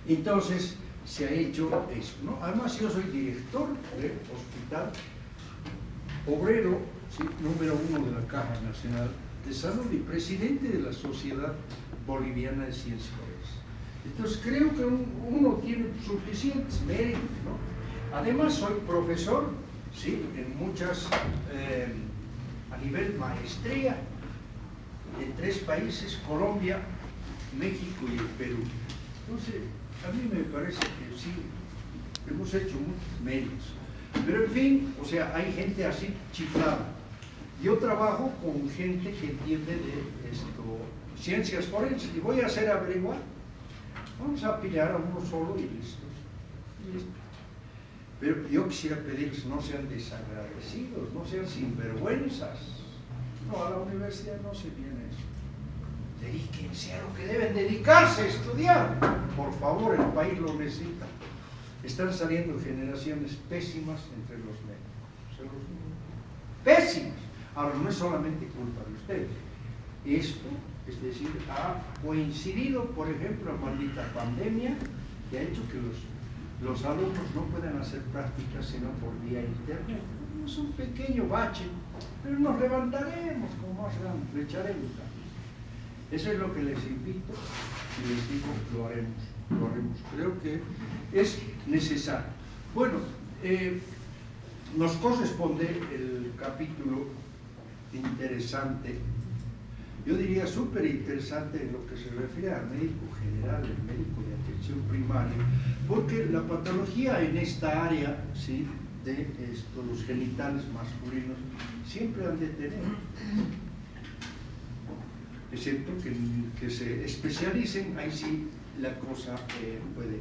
Entonces se ha hecho eso, ¿no? Además yo soy director del Hospital Obrero, ¿sí?, número 1 de la Caja Nacional de Salud y presidente de la Sociedad Boliviana de Ciencias Forenses. Entonces creo que uno tiene suficientes méritos, ¿no? Además soy profesor, ¿sí?, en muchas, a nivel maestría, en 3 países, Colombia, México y el Perú. Entonces, a mí me parece que sí, hemos hecho muchos méritos. Pero en fin, o sea, hay gente así chiflada. Yo trabajo con gente que entiende de esto, ciencias forenses, y voy a hacer averiguar. Vamos a pillar a uno solo y listo. Pero yo quisiera pedirles, no sean desagradecidos, no sean sinvergüenzas. No, a la universidad no se viene eso. Dedíquense a lo que deben dedicarse a estudiar. Por favor, el país lo necesita. Están saliendo generaciones pésimas entre los médicos. Pésimas. Ahora, no es solamente culpa de ustedes. Esto, es decir, ha coincidido, por ejemplo, la maldita pandemia, que ha hecho que los alumnos no puedan hacer prácticas sino por vía internet. Es un pequeño bache, pero nos levantaremos como más grande, le echaremos ganas. Eso es lo que les invito y les digo, lo haremos. Creo que es necesario. Bueno, nos corresponde el capítulo interesante, yo diría súper interesante en lo que se refiere al médico general, el médico de atención primaria, porque la patología en esta área, ¿sí?, de los genitales masculinos siempre han de tener, excepto que se especialicen, ahí sí la cosa puede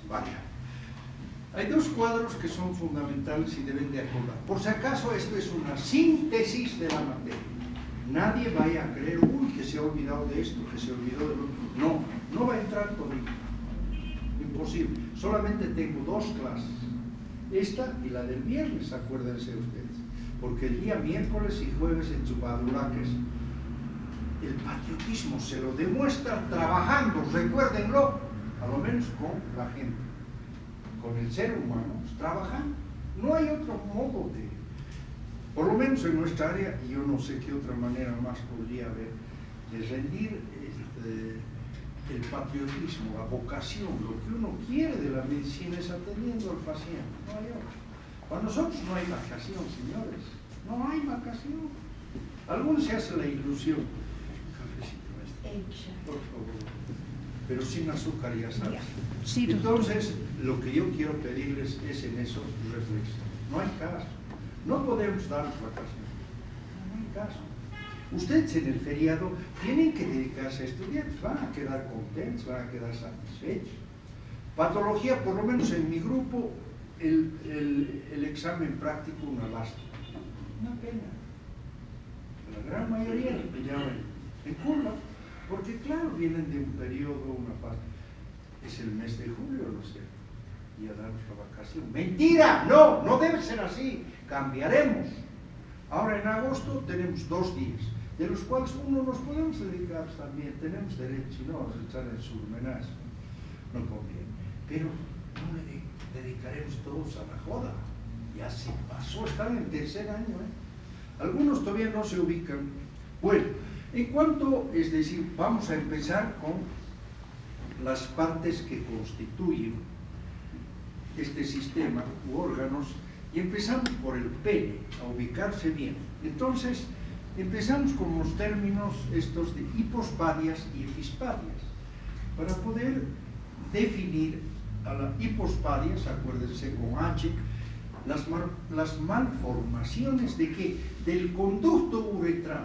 variar. Hay 2 cuadros que son fundamentales y deben de acordar. Por si acaso, esto es una síntesis de la materia. Nadie vaya a creer, uy, que se ha olvidado de esto, que se olvidó de lo otro. No va a entrar todo. Imposible. Solamente tengo 2 clases. Esta y la del viernes, acuérdense ustedes. Porque el día miércoles y jueves en Chupanduraques, el patriotismo se lo demuestra trabajando, recuérdenlo, a lo menos con la gente, con el ser humano, trabajando. No hay otro modo de, por lo menos en nuestra área, y yo no sé qué otra manera más podría haber, de rendir el patriotismo, la vocación, lo que uno quiere de la medicina es atendiendo al paciente, no hay otro. Para nosotros no hay vacación, señores, no hay vacación. Algunos se hacen la ilusión. Por favor, pero sin azúcar, ya sabes. Sí, entonces, lo que yo quiero pedirles es en eso reflexión. No hay caso. No podemos dar vacaciones. No hay caso. Ustedes en el feriado tienen que dedicarse a estudiar. Van a quedar contentos, van a quedar satisfechos. Patología, por lo menos en mi grupo, el examen práctico, una lástima. Una pena. La gran mayoría le pillaban en curva. Porque claro, vienen de un periodo, una parte, es el mes de julio, no sé, y a darnos la vacación. ¡Mentira! No debe ser así, cambiaremos. Ahora en agosto tenemos 2 días, de los cuales uno nos podemos dedicar también, tenemos derecho, y no echar el surmenaje, no conviene. Pero no le dedicaremos todos a la joda, ya se pasó, están en tercer año, Algunos todavía no se ubican. Bueno, en cuanto, es decir, vamos a empezar con las partes que constituyen este sistema u órganos y empezamos por el pene, a ubicarse bien. Entonces, empezamos con los términos estos de hipospadias y epispadias para poder definir a la hipospadias, acuérdense con H, las malformaciones de ¿qué? Del conducto uretral.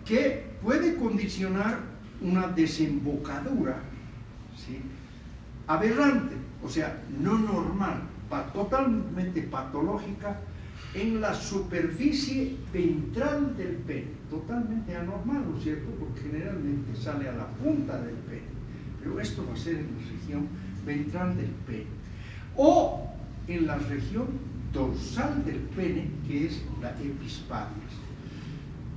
Que puede condicionar una desembocadura, ¿sí?, aberrante, o sea, no normal, totalmente patológica en la superficie ventral del pene, totalmente anormal, ¿no es cierto?, porque generalmente sale a la punta del pene, pero esto va a ser en la región ventral del pene, o en la región dorsal del pene, que es la epispadias.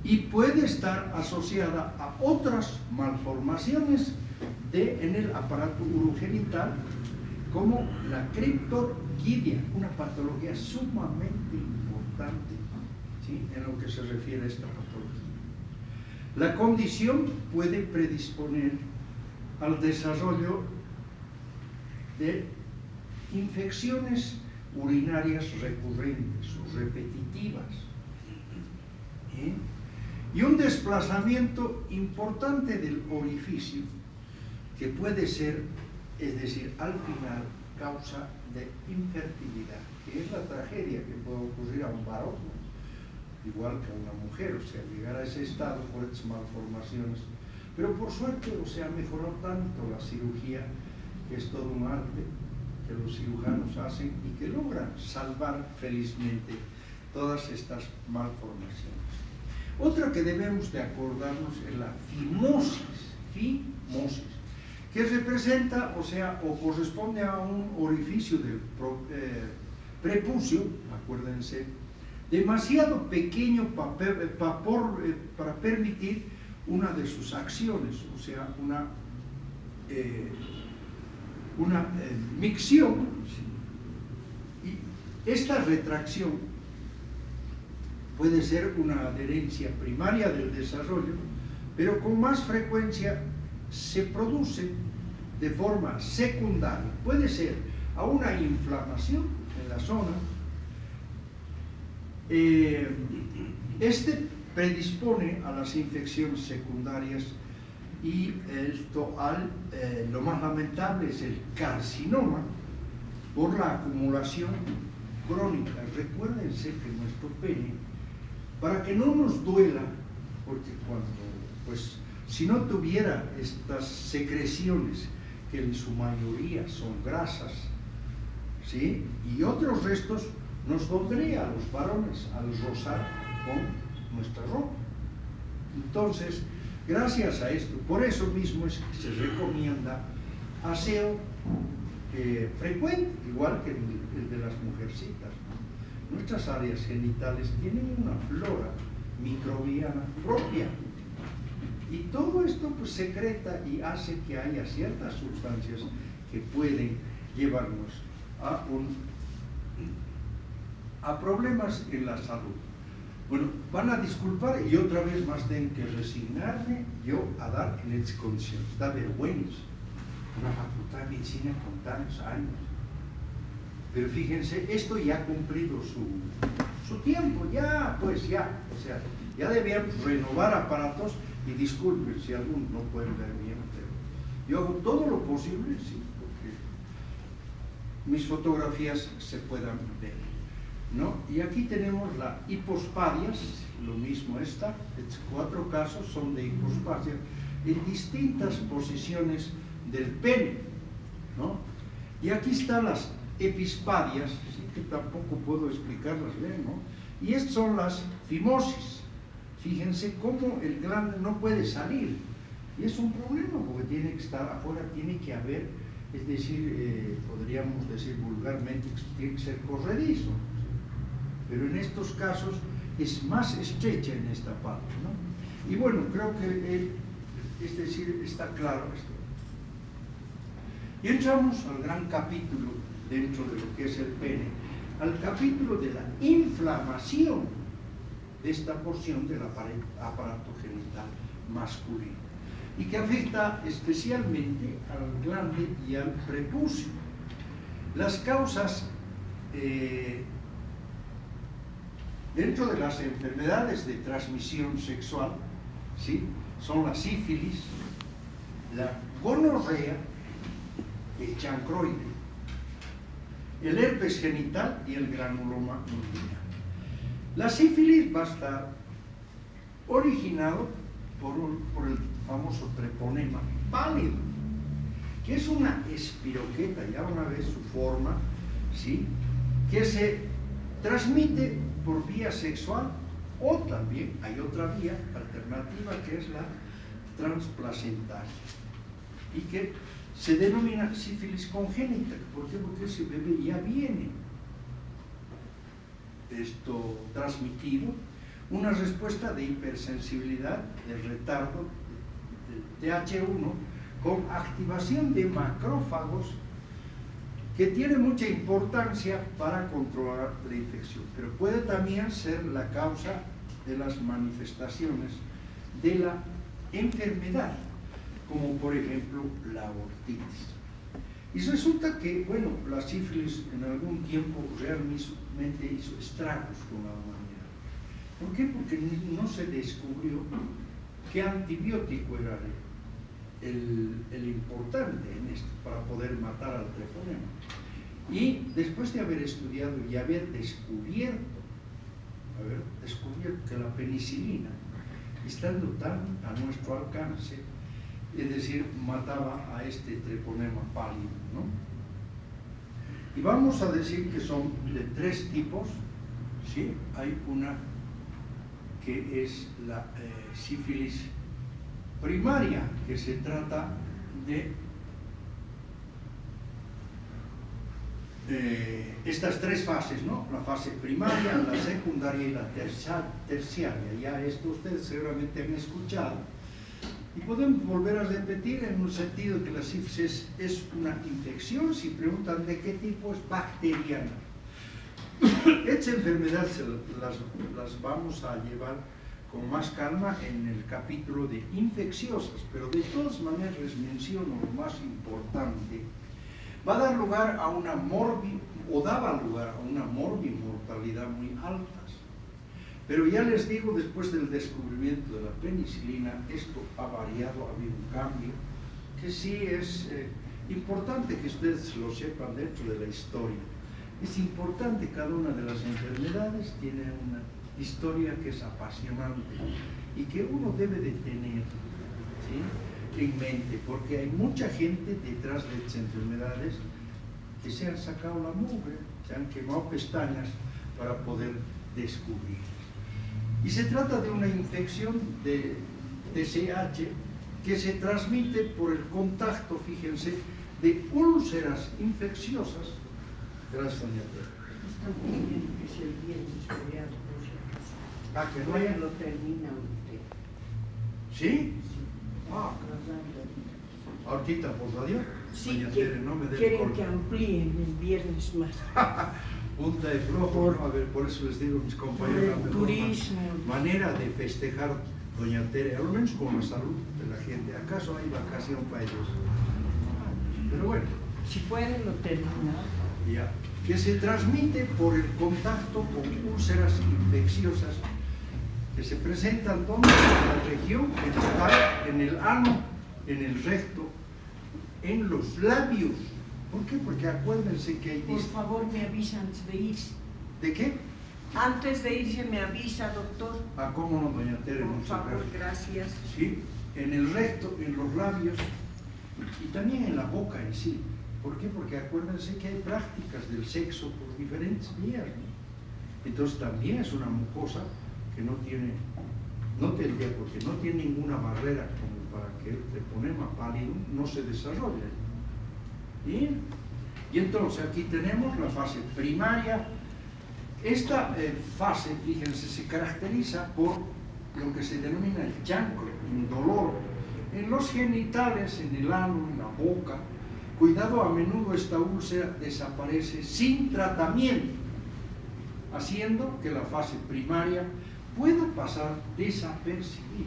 y puede estar asociada a otras malformaciones en el aparato urogenital, como la criptorquidia, una patología sumamente importante, ¿sí?, en lo que se refiere a esta patología. La condición puede predisponer al desarrollo de infecciones urinarias recurrentes o repetitivas, ¿eh? Y un desplazamiento importante del orificio, que puede ser, es decir, al final, causa de infertilidad, que es la tragedia que puede ocurrir a un varón, igual que a una mujer, o sea, llegar a ese estado por estas malformaciones. Pero por suerte, o sea, mejoró tanto la cirugía, que es todo un arte que los cirujanos hacen y que logran salvar felizmente todas estas malformaciones. Otra que debemos de acordarnos es la fimosis, que representa, o sea, o corresponde a un orificio del prepucio, acuérdense, demasiado pequeño para permitir una de sus acciones, o sea, una micción. Y esta retracción puede ser una adherencia primaria del desarrollo, pero con más frecuencia se produce de forma secundaria. Puede ser a una inflamación en la zona. Este predispone a las infecciones secundarias y lo más lamentable es el carcinoma por la acumulación crónica. Recuérdense que nuestro pene, para que no nos duela, porque pues, si no tuviera estas secreciones, que en su mayoría son grasas, ¿sí?, y otros restos, nos dolería a los varones al rozar con nuestra ropa. Entonces, gracias a esto, por eso mismo es que se recomienda aseo frecuente, igual que el de las mujercitas, ¿no? Nuestras áreas genitales tienen una flora microbiana propia, y todo esto pues secreta y hace que haya ciertas sustancias que pueden llevarnos a problemas en la salud. Bueno, van a disculpar y otra vez más tengo que resignarme yo a dar en estas condiciones. Da vergüenza una facultad de medicina con tantos años. Pero fíjense, esto ya ha cumplido su tiempo, o sea, ya debíamos renovar aparatos, y disculpen si algunos no pueden ver bien, pero yo hago todo lo posible, sí, porque mis fotografías se puedan ver, ¿no? Y aquí tenemos la hipospadias, lo mismo estos 4 casos son de hipospadia en distintas posiciones del pene, ¿no? Y aquí están las epispadias, ¿sí?, que tampoco puedo explicarlas bien, ¿no? Y estas son las fimosis. Fíjense cómo el glande no puede salir, y es un problema porque tiene que estar afuera, tiene que haber, es decir, podríamos decir vulgarmente, tiene que ser corredizo, pero en estos casos es más estrecha en esta parte, ¿no? Y bueno, creo que es decir, está claro esto. Y entramos al gran capítulo dentro de lo que es el pene, al capítulo de la inflamación de esta porción del aparato genital masculino, y que afecta especialmente al glande y al prepucio. Las causas dentro de las enfermedades de transmisión sexual, ¿sí?, son la sífilis, la gonorrea, el chancroide, el herpes genital y el granuloma inguinal. La sífilis va a estar originado por el famoso treponema pálido, que es una espiroqueta, ya una vez su forma, ¿sí?, que se transmite por vía sexual, o también hay otra vía alternativa que es la transplacentaria, y que se denomina sífilis congénita. ¿Por qué? Porque ese bebé ya viene transmitido una respuesta de hipersensibilidad, de retardo de TH1, con activación de macrófagos, que tiene mucha importancia para controlar la infección, pero puede también ser la causa de las manifestaciones de la enfermedad, como por ejemplo la ortitis. Y resulta que, bueno, la sífilis en algún tiempo realmente hizo estragos con la humanidad. ¿Por qué? Porque no se descubrió qué antibiótico era el importante en esto para poder matar al treponema. Y después de haber estudiado y haber descubierto que la penicilina, estando tan a nuestro alcance, es decir, mataba a este treponema pálido, ¿no? Y vamos a decir que son de 3 tipos, ¿sí? Hay una que es la sífilis primaria, que se trata de estas 3 fases, ¿no? La fase primaria, la secundaria y la terciaria. Ya esto ustedes seguramente han escuchado. Y podemos volver a repetir en un sentido que la sífilis es una infección. Si preguntan de qué tipo, es bacteriana. Esta enfermedad las vamos a llevar con más calma en el capítulo de infecciosas, pero de todas maneras les menciono lo más importante. Va a dar lugar a una daba lugar a una morbimortalidad muy altas. Pero ya les digo, después del descubrimiento de la penicilina, esto ha variado, ha habido un cambio, que sí es importante que ustedes lo sepan dentro de la historia. Es importante, cada una de las enfermedades tiene una historia que es apasionante y que uno debe de tener, ¿sí?, en mente, porque hay mucha gente detrás de estas enfermedades que se han sacado la mugre, se han quemado pestañas para poder descubrir. Y se trata de una infección de TSH que se transmite por el contacto, fíjense, de úlceras infecciosas. Gracias, doña Tere. Está muy bien, es el viernes feriado, por si acaso. Ah, que no haya... lo termina usted. ¿Sí? Sí. Ah, ahorita por radio. Sí, Doña Tere, no me dé quieren corte. que amplíen el viernes más. Punta de flojo, ¿no? A ver, por eso les digo a mis compañeros, el turismo. manera de festejar doña Tere, al menos con la salud de la gente. ¿Acaso hay vacación para ellos? Pero bueno. Si pueden, lo termina. Ya. Que se transmite por el contacto con úlceras infecciosas que se presentan donde, en la región genital, en el ano, en el recto, en los labios. ¿Por qué? Porque acuérdense que hay... Por favor, me avisa antes de irse. ¿De qué? Antes de irse me avisa, doctor. Ah, cómo no, doña Tere, Por muchas favor, gracias. gracias. Sí, en el recto, en los labios y también en la boca en sí. ¿Por qué? Porque acuérdense que hay prácticas del sexo por diferentes vías, ¿no? Entonces también es una mucosa que no tendría, porque no tiene ninguna barrera como para que el treponema pálido no se desarrolle. Bien. Y entonces aquí tenemos la fase primaria. Esta fase, fíjense, se caracteriza por lo que se denomina el chancro, un dolor en los genitales, en el ano, en la boca. Cuidado, a menudo esta úlcera desaparece sin tratamiento, haciendo que la fase primaria pueda pasar desapercibida.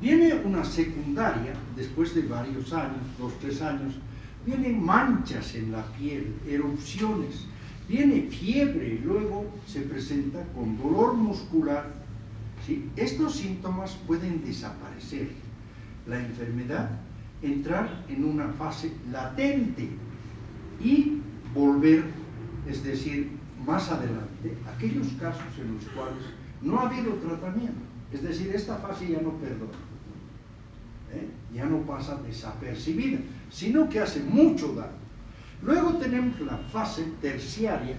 Viene una secundaria, después de varios años, 2-3 años, vienen manchas en la piel, erupciones, viene fiebre y luego se presenta con dolor muscular. ¿Sí? Estos síntomas pueden desaparecer. La enfermedad entrar en una fase latente y volver, es decir, más adelante, aquellos casos en los cuales no ha habido tratamiento, es decir, esta fase ya no perdona, ya no pasa desapercibida, sino que hace mucho daño. Luego tenemos la fase terciaria.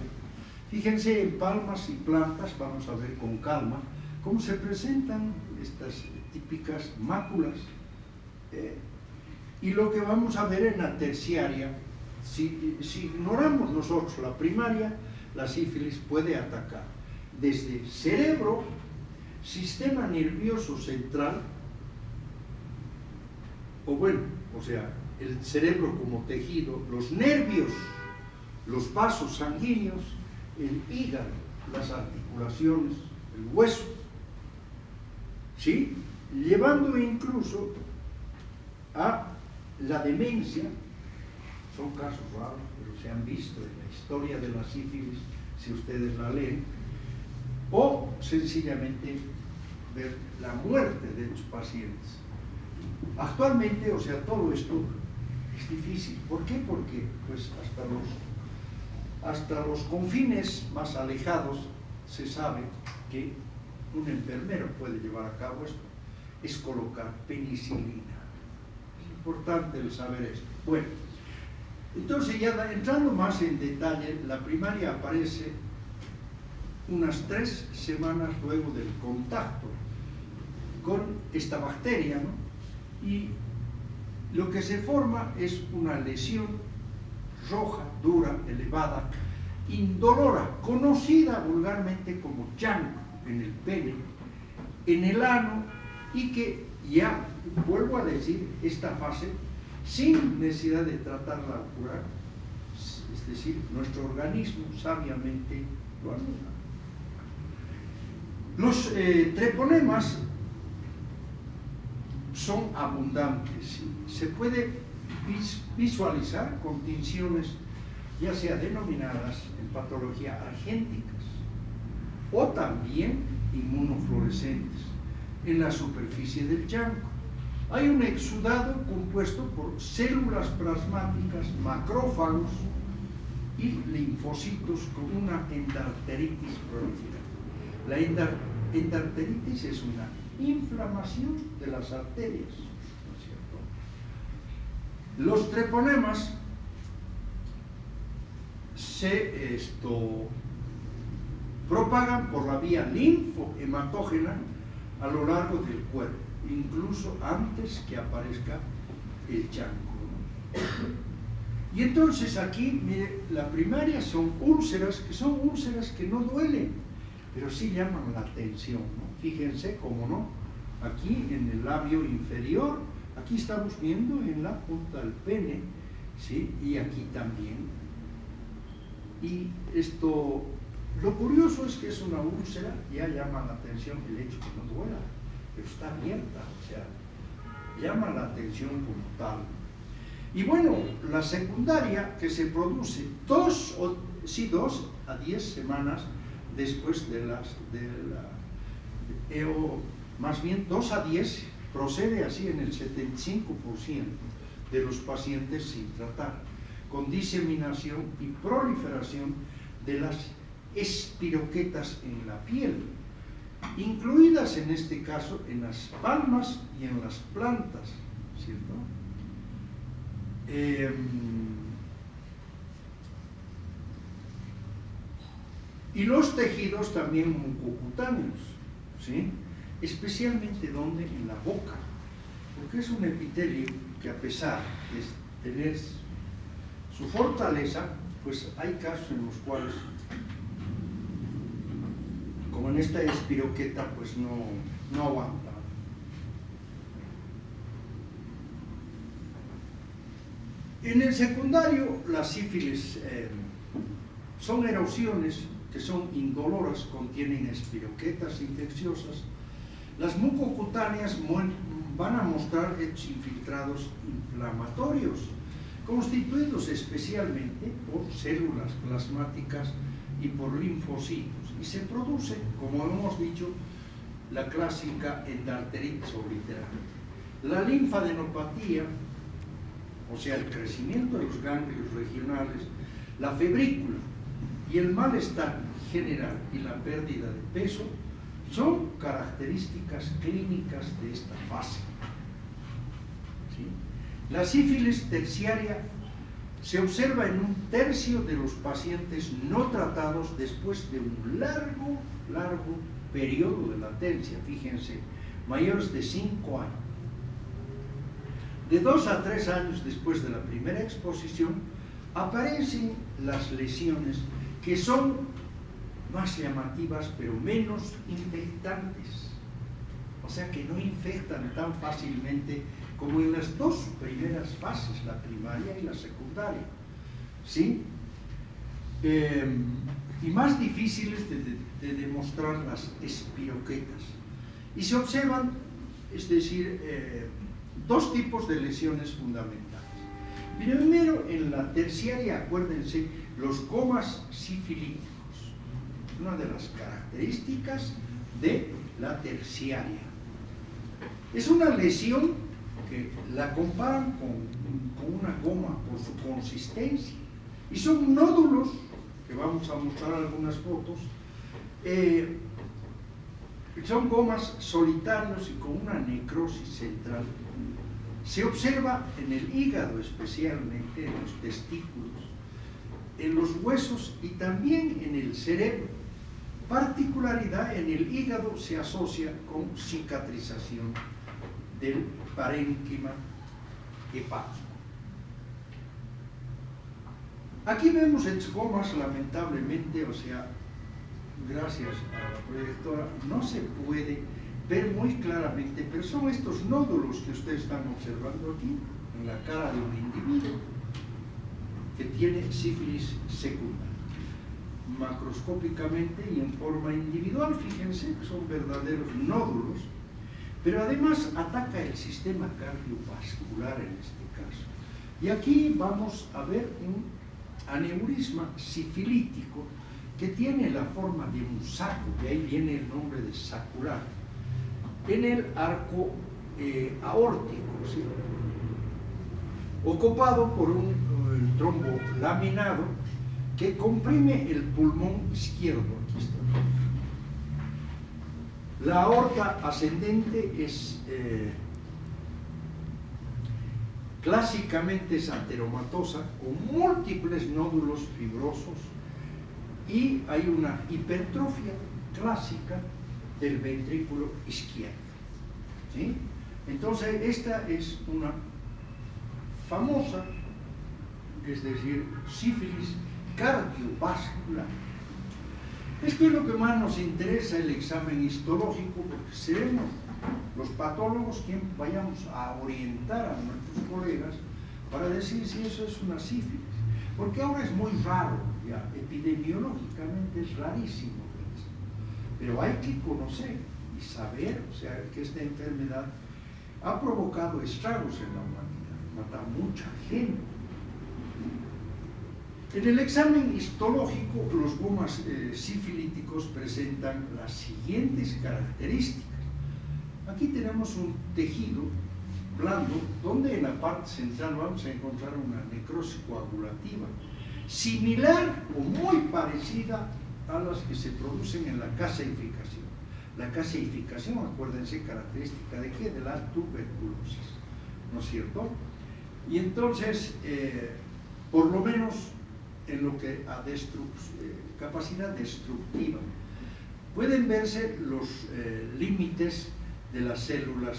Fíjense, en palmas y plantas, vamos a ver con calma, cómo se presentan estas típicas máculas. Y lo que vamos a ver en la terciaria, si ignoramos nosotros la primaria, la sífilis puede atacar desde cerebro, sistema nervioso central, o sea, el cerebro como tejido, los nervios, los vasos sanguíneos, el hígado, las articulaciones, el hueso, ¿sí? Llevando incluso a la demencia. Son casos raros, pero se han visto en la historia de la sífilis, si ustedes la leen, o sencillamente ver la muerte de los pacientes. Actualmente, o sea, todo esto es difícil. ¿Por qué? Porque pues hasta los confines más alejados se sabe que un enfermero puede llevar a cabo esto, es colocar penicilina. Es importante el saber esto. Bueno, entonces ya entrando más en detalle, la primaria aparece unas 3 semanas luego del contacto con esta bacteria, ¿no? Y lo que se forma es una lesión roja, dura, elevada, indolora, conocida vulgarmente como chancro en el pene, en el ano, y que ya, vuelvo a decir, esta fase, sin necesidad de tratarla o curar, es decir, nuestro organismo sabiamente lo anula. Los treponemas son abundantes. Se puede visualizar con tinciones, ya sea denominadas en patología argénticas o también inmunofluorescentes en la superficie del chancro. Hay un exudado compuesto por células plasmáticas, macrófagos y linfocitos con una endarteritis proliferativa. La endarteritis es una inflamación de las arterias, ¿no es cierto? Los treponemas se propagan por la vía linfohematógena a lo largo del cuerpo, incluso antes que aparezca el chancro, ¿no? Y entonces aquí, mire, la primaria son úlceras que no duelen, pero sí llaman la atención, ¿no? Fíjense cómo no, aquí en el labio inferior, aquí estamos viendo en la punta del pene, ¿sí? Y aquí también. Y esto, lo curioso es que es una úlcera, ya llama la atención el hecho que no duela, pero está abierta, o sea, llama la atención como tal. Y bueno, la secundaria que se produce 2 a 10 semanas después más bien 2 a 10, procede así en el 75% de los pacientes sin tratar, con diseminación y proliferación de las espiroquetas en la piel, incluidas en este caso en las palmas y en las plantas, ¿cierto? Y los tejidos también mucocutáneos, ¿sí? Especialmente donde en la boca, porque es un epitelio que, a pesar de tener su fortaleza, pues hay casos en los cuales, como en esta espiroqueta, pues no aguanta. En el secundario, las sífilis son erosiones que son indoloras, contienen espiroquetas infecciosas. Las mucocutáneas van a mostrar hechos infiltrados inflamatorios, constituidos especialmente por células plasmáticas y por linfocitos, y se produce, como hemos dicho, la clásica endarteritis obliterante. La linfadenopatía, o sea, el crecimiento de los ganglios regionales, la febrícula y el malestar general y la pérdida de peso son características clínicas de esta fase. ¿Sí? La sífilis terciaria se observa en 1/3 de los pacientes no tratados después de un largo periodo de latencia, fíjense, mayores de 5 años. De 2 a 3 años después de la primera exposición, aparecen las lesiones que son más llamativas, pero menos infectantes. O sea que no infectan tan fácilmente como en las dos primeras fases, la primaria y la secundaria. ¿Sí? Y más difíciles de demostrar las espiroquetas. Y se observan, es decir, dos tipos de lesiones fundamentales. Primero, en la terciaria, acuérdense, los gomas sifilíticos. Una de las características de la terciaria. Es una lesión que la comparan con una goma por su consistencia. Y son nódulos, que vamos a mostrar algunas fotos, son gomas solitarios y con una necrosis central. Se observa en el hígado especialmente, en los testículos, en los huesos y también en el cerebro. Particularidad, en el hígado se asocia con cicatrización del parénquima hepático. Aquí vemos gomas, lamentablemente, o sea, gracias a la proyectora, no se puede ver muy claramente, pero son estos nódulos que ustedes están observando aquí, en la cara de un individuo que tiene sífilis secundaria. Macroscópicamente y en forma individual, fíjense que son verdaderos nódulos, pero además ataca el sistema cardiovascular en este caso. Y aquí vamos a ver un aneurisma sifilítico que tiene la forma de un saco, de ahí viene el nombre de sacular, en el arco aórtico, ¿sí? Ocupado por un trombo laminado que comprime el pulmón izquierdo. Aquí está. La aorta ascendente es clásicamente es ateromatosa, con múltiples nódulos fibrosos, y hay una hipertrofia clásica del ventrículo izquierdo. ¿Sí? Entonces, esta es una famosa, es decir, sífilis cardiovascular. Esto es lo que más nos interesa, el examen histológico, porque seremos los patólogos quien vayamos a orientar a nuestros colegas para decir si eso es una sífilis. Porque ahora es muy raro, ya epidemiológicamente es rarísimo eso. Pero hay que conocer y saber, o sea, que esta enfermedad ha provocado estragos en la humanidad, mata a mucha gente. En el examen histológico, los gomas sifilíticos presentan las siguientes características. Aquí tenemos un tejido blando, donde en la parte central vamos a encontrar una necrosis coagulativa, similar o muy parecida a las que se producen en la caseificación. La caseificación, acuérdense, característica de ¿qué? De la tuberculosis, ¿no es cierto? Y entonces, por lo menos en lo que a capacidad destructiva, pueden verse los límites de las células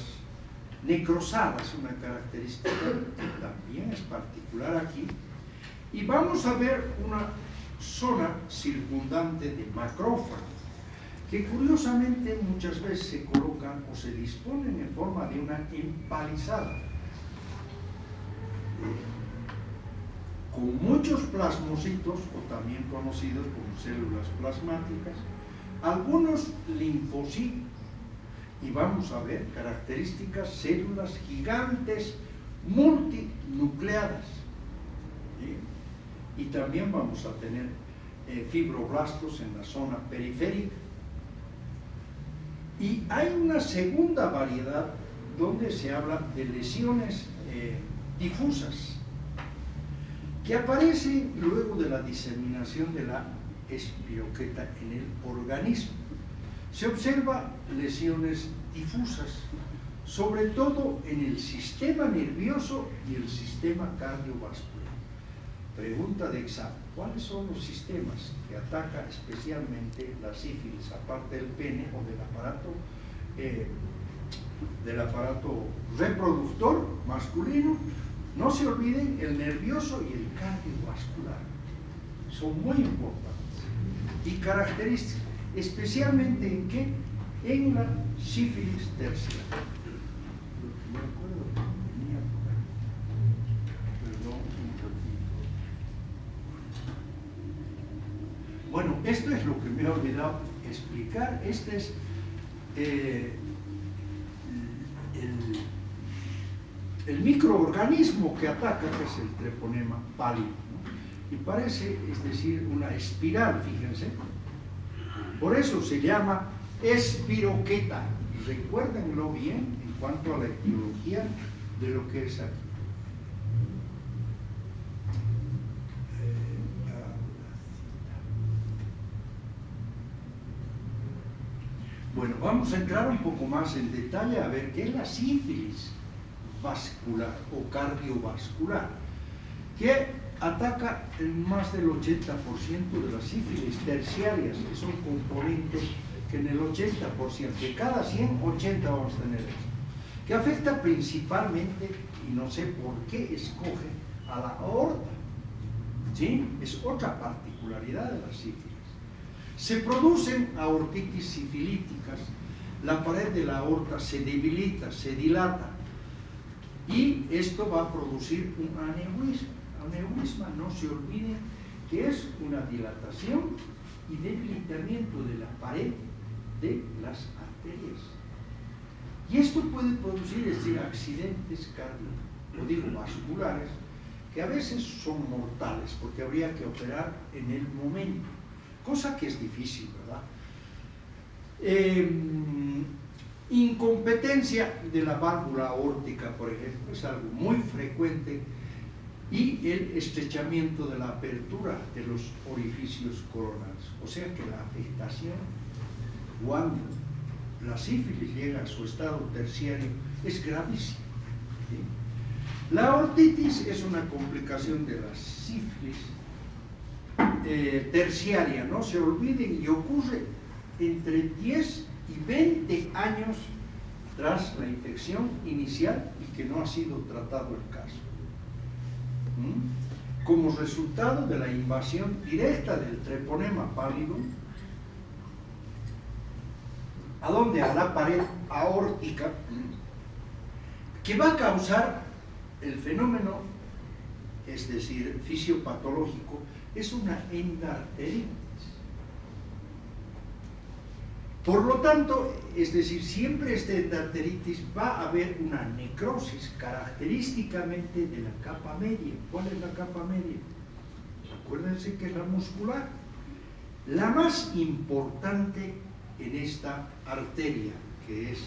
necrosadas, una característica que también es particular aquí. Y vamos a ver una zona circundante de macrófagos, que curiosamente muchas veces se colocan o se disponen en forma de una empalizada, con muchos plasmocitos, o también conocidos como células plasmáticas, algunos linfocitos, y vamos a ver características, células gigantes multinucleadas, ¿sí? Y también vamos a tener fibroblastos en la zona periférica. Y hay una segunda variedad donde se habla de lesiones difusas, que aparecen luego de la diseminación de la espiroqueta en el organismo. Se observa lesiones difusas, sobre todo en el sistema nervioso y el sistema cardiovascular. Pregunta de examen: ¿cuáles son los sistemas que atacan especialmente la sífilis, aparte del pene o del aparato reproductor masculino? No se olviden el nervioso y el cardiovascular, son muy importantes. y características, especialmente ¿en qué? En la sífilis terciaria. Lo que me acuerdo que venía por ahí. Perdón, un ratito. Bueno, esto es lo que me he olvidado explicar. Este es el microorganismo que ataca, que es el treponema pálido, ¿no? Y parece, es decir, una espiral, fíjense. Por eso se llama espiroqueta. Recuérdenlo bien en cuanto a la etiología de lo que es aquí. Bueno, vamos a entrar un poco más en detalle a ver qué es la sífilis vascular o cardiovascular, que ataca en más del 80% de las sífilis terciarias, que son componentes que en el 80%, de cada 100, 80 vamos a tener esto, que afecta principalmente, y no sé por qué escoge, a la aorta, ¿sí? Es otra particularidad de la sífilis. Se producen aortitis sifilíticas, la pared de la aorta se debilita, se dilata, y esto va a producir un aneurisma. Aneurisma, no se olviden que es una dilatación y debilitamiento de la pared de las arterias. Y esto puede producir, es decir, accidentes cardiovasculares que a veces son mortales porque habría que operar en el momento, cosa que es difícil, ¿verdad? Incompetencia de la válvula aórtica, por ejemplo, es algo muy frecuente, y el estrechamiento de la apertura de los orificios coronarios. O sea que la afectación, cuando la sífilis llega a su estado terciario, es gravísima, ¿sí? La aortitis es una complicación de la sífilis terciaria, no se olviden, y ocurre entre 10 y 20 años tras la infección inicial y que no ha sido tratado el caso. Como resultado de la invasión directa del treponema pálido, ¿a dónde? A la pared aórtica, que va a causar el fenómeno, es decir, fisiopatológico, es una endarteritis. Por lo tanto, es decir, siempre esta endarteritis va a haber una necrosis característicamente de la capa media. ¿Cuál es la capa media? Acuérdense que es la muscular, la más importante en esta arteria, que es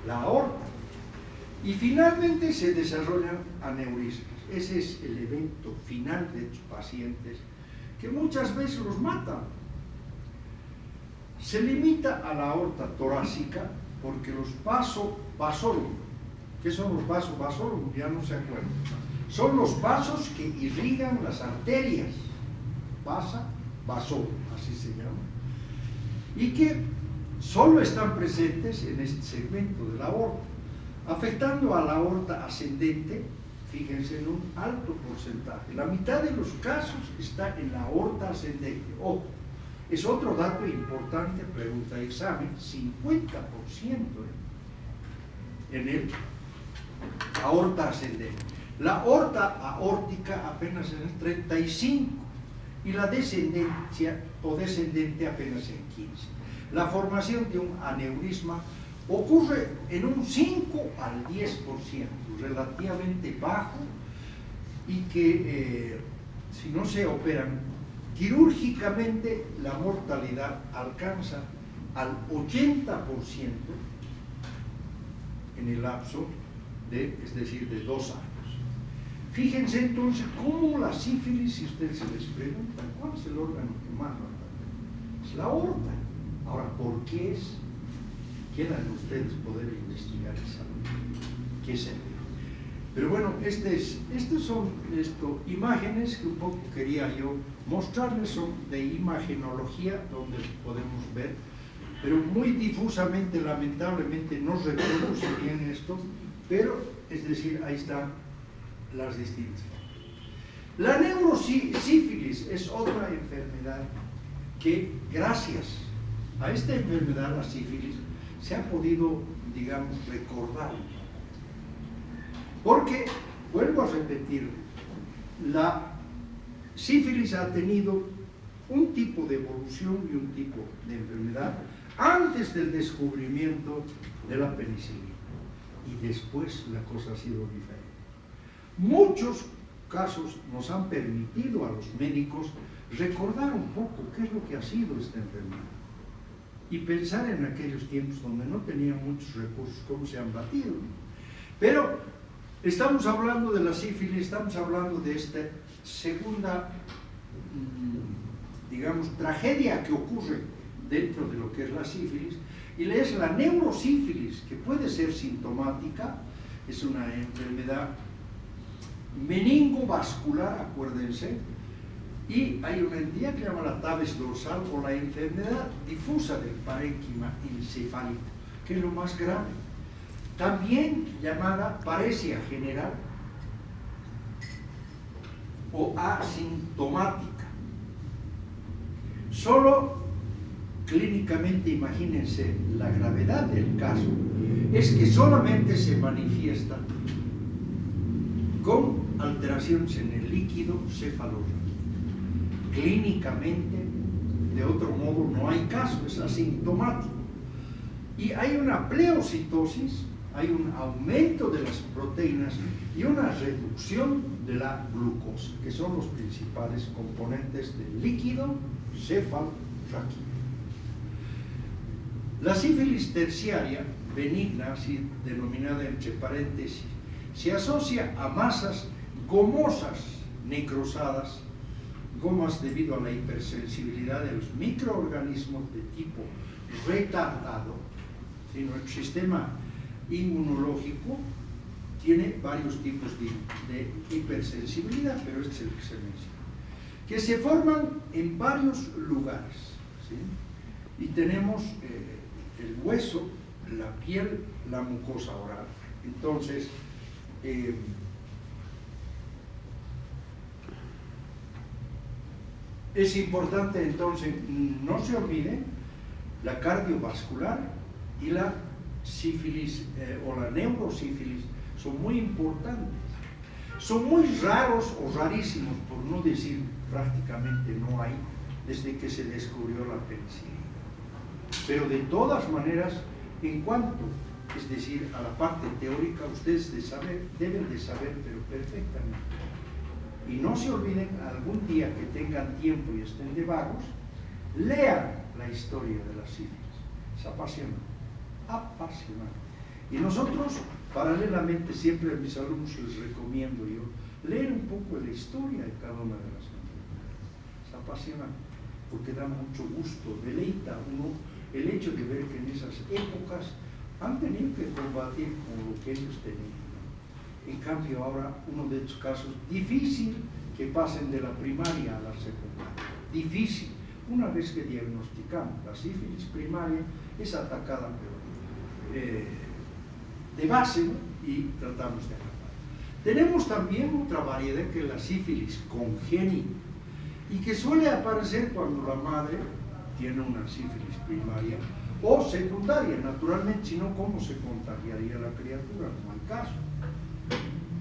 la aorta. Y finalmente se desarrollan aneurismas. Ese es el evento final de estos pacientes, que muchas veces los matan. Se limita a la aorta torácica porque los vasólogos, ¿qué son los vasólogos? Ya no se acuerdan. Son los vasos que irrigan las arterias, vasólogo, así se llama, y que solo están presentes en este segmento de la aorta, afectando a la aorta ascendente, fíjense, en un alto porcentaje. La mitad de los casos está en la aorta ascendente. Ojo, es otro dato importante, pregunta de examen, 50% en el aorta ascendente. La aorta aórtica apenas en el 35% y la descendencia o descendente apenas en 15%. La formación de un aneurisma ocurre en un 5 al 10%, relativamente bajo, y que si no se operan quirúrgicamente, la mortalidad alcanza al 80% en el lapso de, es decir, de 2 años. Fíjense entonces cómo la sífilis, si ustedes se les preguntan, ¿cuál es el órgano que más mata? Es la aorta. Ahora, ¿por qué es? Quieran ustedes poder investigar y saber qué es. Pero bueno, estas son imágenes que un poco quería yo mostrarles, son de imagenología, donde podemos ver, pero muy difusamente, lamentablemente, no reproduce bien esto, pero, es decir, ahí están las distintas. La neurosífilis es otra enfermedad que gracias a esta enfermedad, la sífilis, se ha podido, digamos, recordar. Porque, vuelvo a repetir, la sífilis ha tenido un tipo de evolución y un tipo de enfermedad antes del descubrimiento de la penicilina. Y después la cosa ha sido diferente. Muchos casos nos han permitido a los médicos recordar un poco qué es lo que ha sido esta enfermedad y pensar en aquellos tiempos donde no tenían muchos recursos, cómo se han batido. Pero estamos hablando de la sífilis, estamos hablando de esta segunda, digamos, tragedia que ocurre dentro de lo que es la sífilis, y es la neurosífilis, que puede ser sintomática, es una enfermedad meningovascular, acuérdense, y hay una entidad que se llama la tabes dorsal o la enfermedad difusa del parénquima encefálico, que es lo más grave, también llamada paresia general o asintomática. Solo clínicamente, imagínense, la gravedad del caso es que solamente se manifiesta con alteraciones en el líquido cefalorraquídeo. Clínicamente, de otro modo, no hay caso, es asintomático. Y hay una pleocitosis, hay un aumento de las proteínas y una reducción de la glucosa, que son los principales componentes del líquido cefalorraquídeo. La sífilis terciaria, benigna, así denominada entre paréntesis, se asocia a masas gomosas necrosadas, gomas debido a la hipersensibilidad de los microorganismos de tipo retardado. ¿Sí? Nuestro sistema inmunológico tiene varios tipos de hipersensibilidad, pero este es el que se menciona, que se forman en varios lugares. ¿Sí? Y tenemos el hueso, la piel, la mucosa oral. Entonces, es importante entonces, no se olvide, la cardiovascular y la sífilis o la neurosífilis son muy importantes. Son muy raros o rarísimos, por no decir prácticamente no hay, desde que se descubrió la penicilina. Pero de todas maneras, en cuanto, es decir, a la parte teórica, ustedes deben de saber, pero perfectamente. Y no se olviden, algún día que tengan tiempo y estén de vagos, lean la historia de la sífilis. Es apasionante, apasionante. Y nosotros, paralelamente, siempre a mis alumnos les recomiendo yo leer un poco de la historia de cada una de las enfermedades. Es apasionante, porque da mucho gusto, deleita a uno el hecho de ver que en esas épocas han tenido que combatir con lo que ellos tenían. En cambio, ahora, uno de estos casos, difícil que pasen de la primaria a la secundaria. Difícil. Una vez que diagnosticamos la sífilis primaria, es atacada pero, de base, ¿no? Y tratamos de acabar. Tenemos también otra variedad que es la sífilis congénita y que suele aparecer cuando la madre tiene una sífilis primaria o secundaria, naturalmente, si no, ¿cómo se contagiaría la criatura? No hay caso.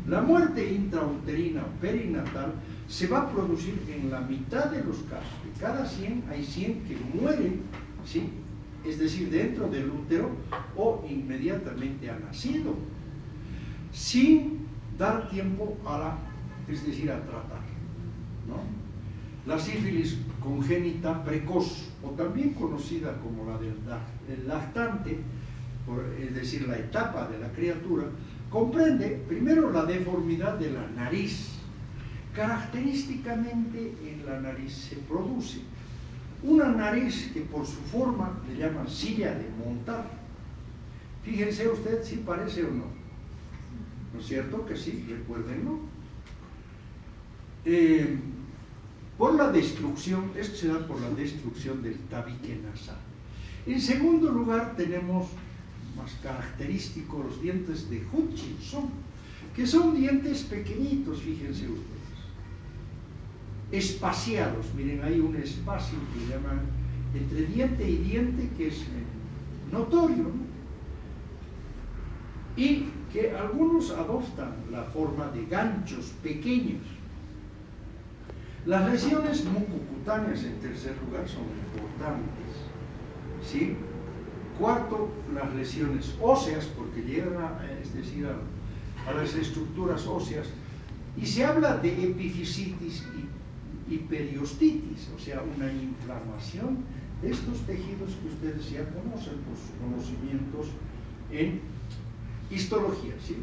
La muerte intrauterina o perinatal se va a producir en la mitad de los casos. De cada 100 hay 100 que mueren, ¿sí? Es decir, dentro del útero o inmediatamente ha nacido, sin dar tiempo es decir, a tratar, ¿no? La sífilis congénita precoz, o también conocida como la del lactante, es decir, la etapa de la criatura, comprende primero la deformidad de la nariz. Característicamente en la nariz se produce una nariz que por su forma le llaman silla de montar. Fíjense usted si parece o no. ¿No es cierto que sí? Recuérdenlo. Por la destrucción, esto se da por la destrucción del tabique nasal. En segundo lugar tenemos más característicos los dientes de Hutchinson, que son dientes pequeñitos, fíjense ustedes. espaciados. Miren, hay un espacio que llaman entre diente y diente que es notorio, ¿no? Y que algunos adoptan la forma de ganchos pequeños. Las lesiones mucocutáneas, en tercer lugar, son importantes, ¿sí? Cuarto, las lesiones óseas, porque llegan a las estructuras óseas, y se habla de epifisitis y periostitis, o sea, una inflamación de estos tejidos que ustedes ya conocen por sus conocimientos en histología, ¿sí?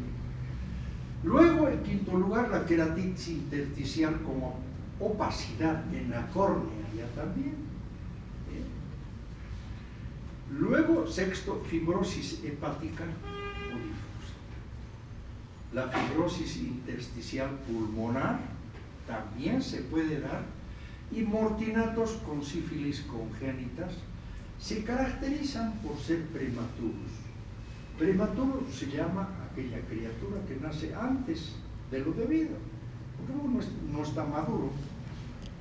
Luego, en quinto lugar, la queratitis intersticial como opacidad en la córnea, ya también. Luego, sexto, fibrosis hepática o difusa. La fibrosis intersticial pulmonar también se puede dar, y mortinatos con sífilis congénitas se caracterizan por ser prematuros. Prematuro se llama aquella criatura que nace antes de lo debido, porque no está maduro.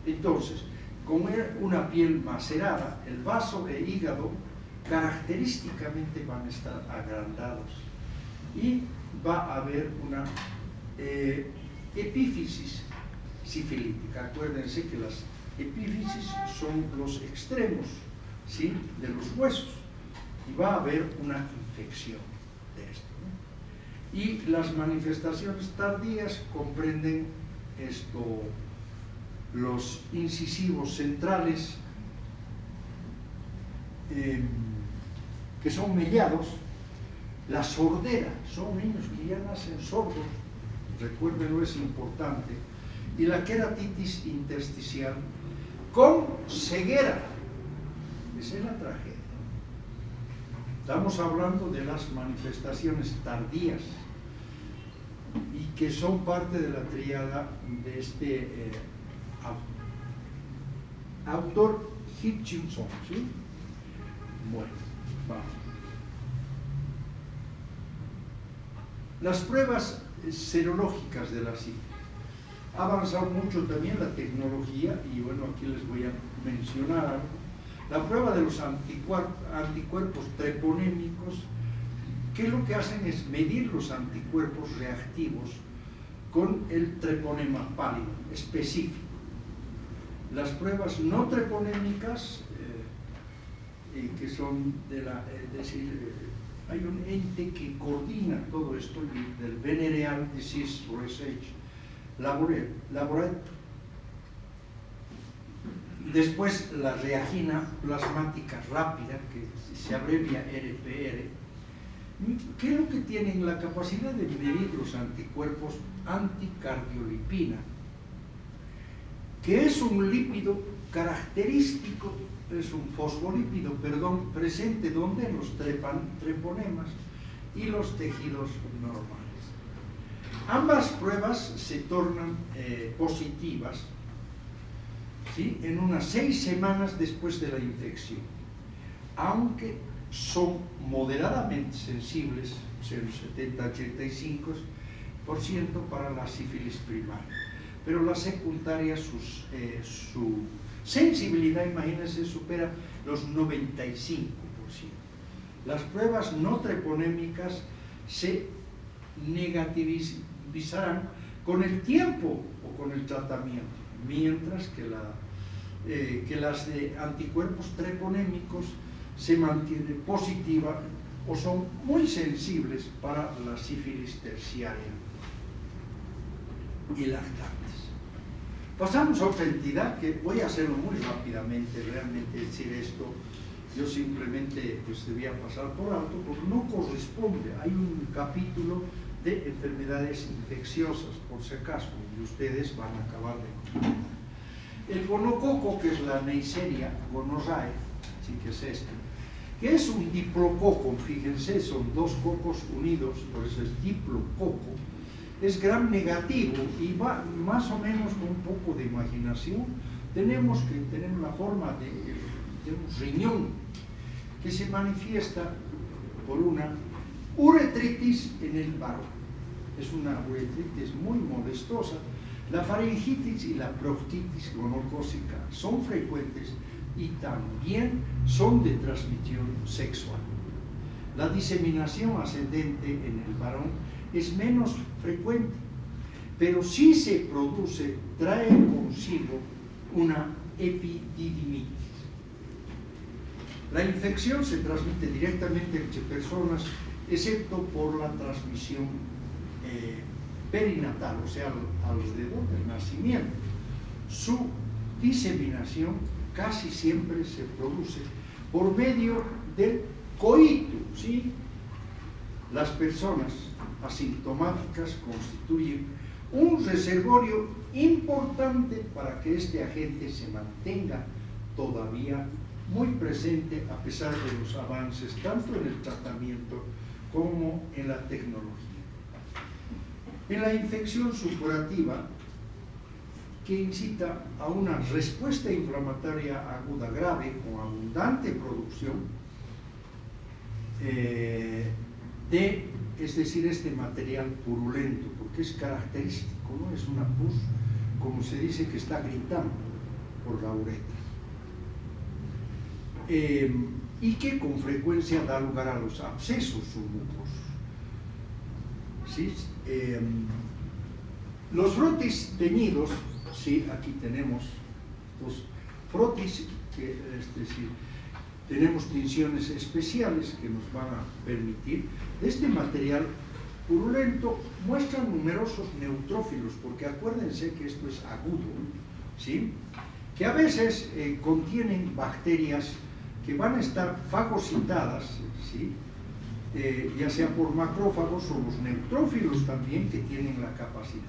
Entonces, con una piel macerada, el vaso e hígado característicamente van a estar agrandados y va a haber una epífisis sifilítica. Acuérdense que las epífisis son los extremos, ¿sí?, de los huesos, y va a haber una infección de esto, ¿no? Y las manifestaciones tardías comprenden los incisivos centrales, que son mellados, la sordera, son niños que ya nacen sordos, recuérdenlo, es importante, y la queratitis intersticial con ceguera. Esa es la tragedia. Estamos hablando de las manifestaciones tardías y que son parte de la tríada de este autor Hutchinson, ¿sí? Bueno, vamos. Las pruebas serológicas de la sífilis. Ha avanzado mucho también la tecnología, y bueno, aquí les voy a mencionar algo. La prueba de los anticuerpos treponémicos, que lo que hacen es medir los anticuerpos reactivos con el treponema pálido específico. Las pruebas no treponémicas, que son es decir, hay un ente que coordina todo esto, del Venereal Disease Research Laboratory. Después la reagina plasmática rápida, que se abrevia RPR, que es lo que tienen la capacidad de medir los anticuerpos anticardiolipina, que es un lípido característico, es un fosfolípido, perdón, presente donde en los treponemas y los tejidos normales. Ambas pruebas se tornan positivas, ¿sí?, en unas 6 semanas después de la infección, aunque son moderadamente sensibles, o sea, un 70-85% para la sífilis primaria, pero la secundaria su sensibilidad, imagínense, supera los 95%. Las pruebas no treponémicas se negativizarán con el tiempo o con el tratamiento, mientras que las de anticuerpos treponémicos se mantienen positivas o son muy sensibles para la sífilis terciaria y lactantes. Pasamos a otra entidad que voy a hacerlo muy rápidamente, realmente decir esto, yo simplemente pues debía pasar por alto porque no corresponde. Hay un capítulo de enfermedades infecciosas, por si acaso, y ustedes van a acabar de comentar. El gonococo, que es la Neisseria gonorrhoeae, sí, que es este, que es un diplococo, fíjense, son 2 cocos unidos, por eso es diplococo, es gram negativo y va más o menos con un poco de imaginación. Tenemos la forma de un riñón que se manifiesta por una uretritis en el varón. Es una uretritis muy molestosa, La faringitis y la proctitis gonocócica son frecuentes y también son de transmisión sexual. La diseminación ascendente en el varón es menos frecuente, pero si se produce, trae consigo una epididimitis. La infección se transmite directamente entre personas, excepto por la transmisión perinatal, o sea, alrededor del nacimiento. Su diseminación casi siempre se produce por medio del coito, ¿sí? Las personas asintomáticas constituyen un reservorio importante para que este agente se mantenga todavía muy presente a pesar de los avances tanto en el tratamiento como en la tecnología. En la infección supurativa, que incita a una respuesta inflamatoria aguda grave con abundante producción es decir, este material purulento, porque es característico, ¿no? Es una pus, como se dice, que está gritando por la uretra. Y que con frecuencia da lugar a los abscesos submucosos. ¿Sí? Los frotis teñidos, sí, aquí tenemos los frotis, que es decir, tenemos tinciones especiales que nos van a permitir. Este material purulento muestra numerosos neutrófilos, porque acuérdense que esto es agudo, ¿sí? Que a veces contienen bacterias que van a estar fagocitadas, ¿sí? Ya sea por macrófagos o los neutrófilos también, que tienen la capacidad.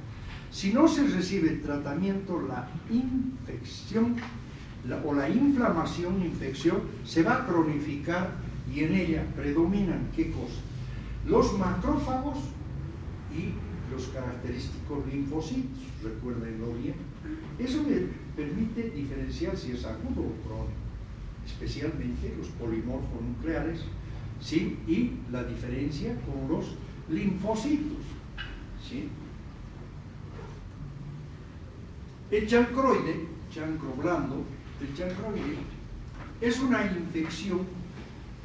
Si no se recibe tratamiento, la infección o la infección se va a cronificar y en ella predominan, ¿qué cosa? Los macrófagos y los característicos linfocitos, recuérdenlo bien. Eso me permite diferenciar si es agudo o crónico, especialmente los polimorfos nucleares, ¿sí? Y la diferencia con los linfocitos, ¿sí? El chancroide, chancro blando, el chancroide es una infección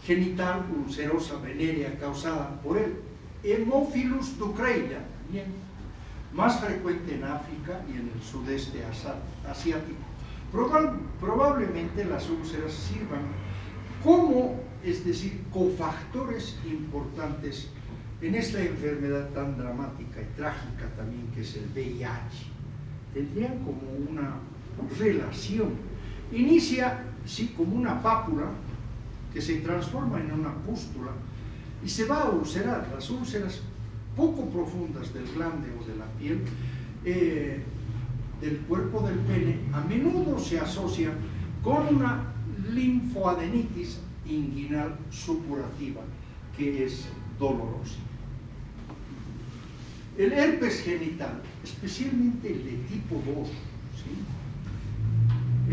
genital ulcerosa venérea causada por el Haemophilus ducreya, bien, más frecuente en África y en el sudeste asiático. Probablemente las úlceras sirvan como, es decir, cofactores importantes en esta enfermedad tan dramática y trágica también que es el VIH. Tendrían como una relación. Inicia, sí, como una pápula que se transforma en una pústula y se va a ulcerar. Las úlceras poco profundas del glande o de la piel del cuerpo del pene a menudo se asocian con una linfoadenitis inguinal supurativa que es dolorosa. El herpes genital, especialmente el de tipo 2, ¿sí?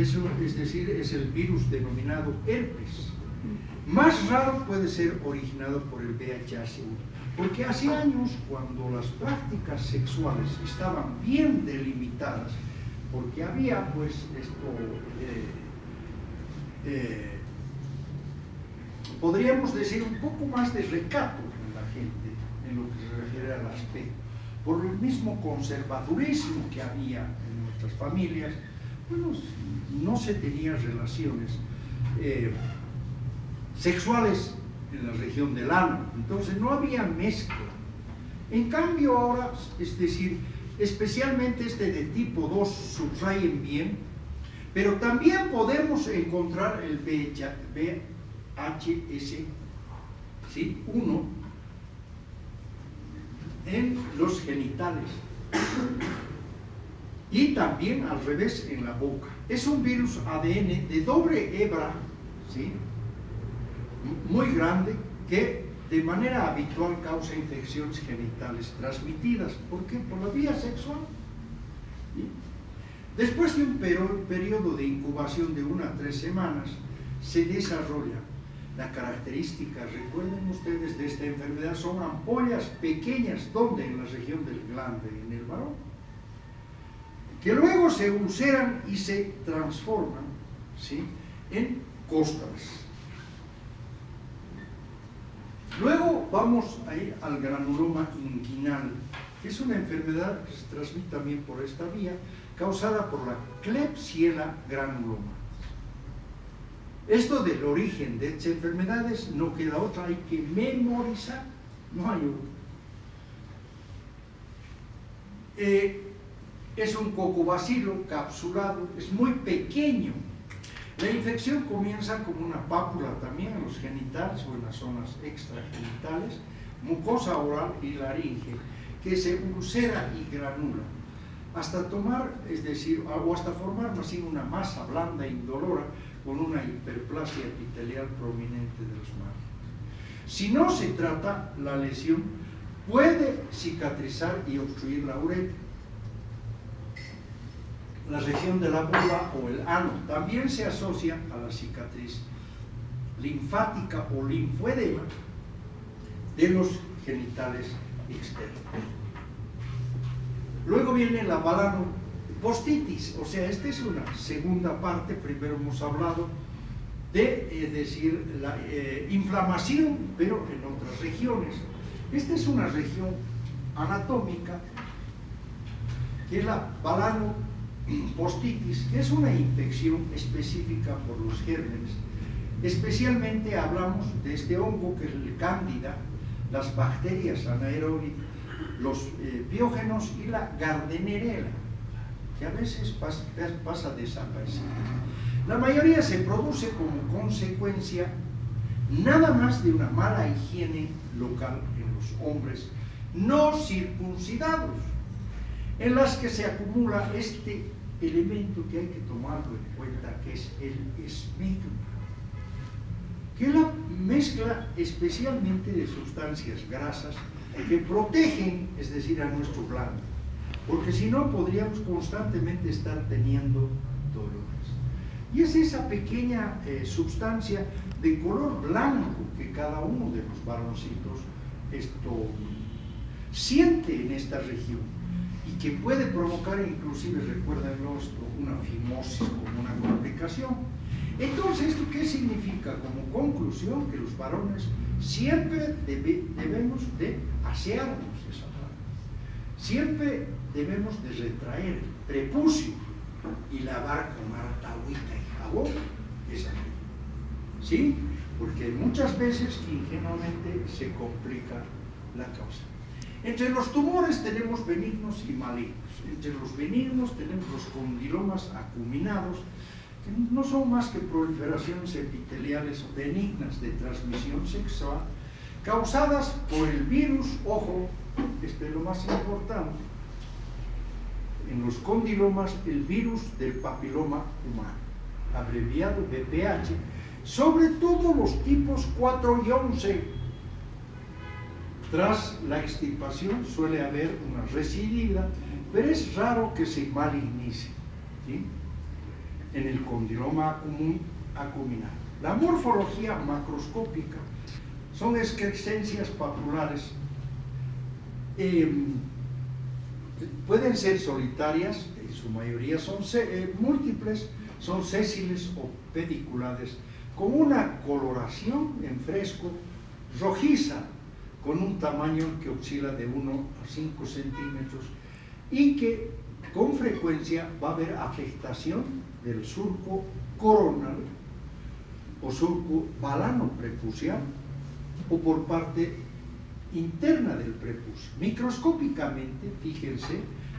Eso, es decir, es el virus denominado herpes. Más raro puede ser originado por el VIH-1, porque hace años, cuando las prácticas sexuales estaban bien delimitadas, porque había pues esto, podríamos decir un poco más de recato en la gente, en lo que se refiere al aspecto, por el mismo conservadurismo que había en nuestras familias, bueno, no se tenían relaciones sexuales en la región del ano, entonces no había mezcla. En cambio ahora, es decir, especialmente este de tipo 2, subrayen bien, pero también podemos encontrar el VHS, ¿sí? 1 en los genitales y también al revés en la boca. Es un virus ADN de doble hebra, ¿sí? Muy grande, que de manera habitual causa infecciones genitales transmitidas. ¿Por qué? Por la vía sexual. ¿Sí? Después de un periodo de incubación de 1 a 3 semanas, se desarrolla la característica, recuerden ustedes, de esta enfermedad, son ampollas pequeñas, ¿dónde? En la región del glande, en el varón. que luego se ulceran y se transforman, ¿sí?, en costras. Luego vamos a ir al granuloma inguinal, que es una enfermedad que se transmite también por esta vía, causada por la Klebsiella granulomatis. Esto del origen de estas enfermedades no queda otra, hay que memorizar, no hay otra. Es un cocobacilo capsulado, es muy pequeño. La infección comienza como una pápula también en los genitales o en las zonas extragenitales, mucosa oral y laringe, que se ulcera y granula, hasta tomar, es decir, o hasta formar así una masa blanda e indolora con una hiperplasia epitelial prominente de los márgenes. Si no se trata, la lesión puede cicatrizar y obstruir la uretra. La región de la vulva o el ano también se asocia a la cicatriz linfática o linfoedema de los genitales externos. Luego viene la balanopostitis, o sea, esta es una segunda parte. Primero hemos hablado de, es decir, la inflamación, pero en otras regiones. Esta es una región anatómica, que es la balanopostitis, que es una infección específica por los gérmenes. Especialmente hablamos de este hongo, que es el cándida, las bacterias anaeróbicas, los biógenos y la Gardnerella, que a veces pasa desaparecida. La mayoría se produce como consecuencia nada más de una mala higiene local en los hombres no circuncidados, en las que se acumula este elemento que hay que tomarlo en cuenta, que es el esmegma, que es la mezcla especialmente de sustancias grasas que protegen, es decir, a nuestro blanco, porque si no podríamos constantemente estar teniendo dolores. Y es esa pequeña sustancia de color blanco que cada uno de los varoncitos siente en esta región y que puede provocar, inclusive, recuérdenlo, una fimosis como una complicación. Entonces, ¿esto qué significa? Como conclusión, que los varones siempre debemos de asearnos esa parte. Siempre debemos de retraer el prepucio y lavar con harta agüita y jabón esa parte. ¿Sí? Porque muchas veces ingenuamente se complica la causa. Entre los tumores tenemos benignos y malignos. Entre los benignos tenemos los condilomas acuminados, que no son más que proliferaciones epiteliales benignas de transmisión sexual, causadas por el virus, ojo, este es lo más importante, en los condilomas, el virus del papiloma humano, abreviado VPH, sobre todo los tipos 4 y 11. Tras la extirpación suele haber una recidida, pero es raro que se malignice, ¿sí?, en el condiloma acuminado. La morfología macroscópica son excrescencias papulares, pueden ser solitarias, en su mayoría son múltiples, son sésiles o pediculares, con una coloración en fresco rojiza, con un tamaño que oscila de 1 a 5 centímetros y que con frecuencia va a haber afectación del surco coronal o surco balanoprepucial o por parte interna del prepucio. Microscópicamente, fíjense,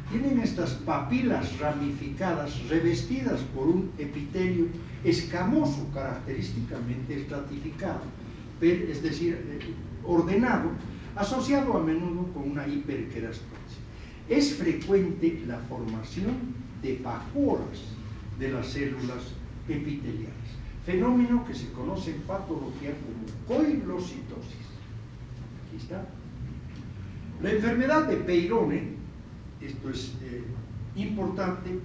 tienen estas papilas ramificadas revestidas por un epitelio escamoso, característicamente estratificado, es decir, ordenado, asociado a menudo con una hiperquerastosis. Es frecuente la formación de paporas de las células epiteliales, fenómeno que se conoce en patología como coilocitosis. Aquí está. La enfermedad de Peyronie, esto es importante,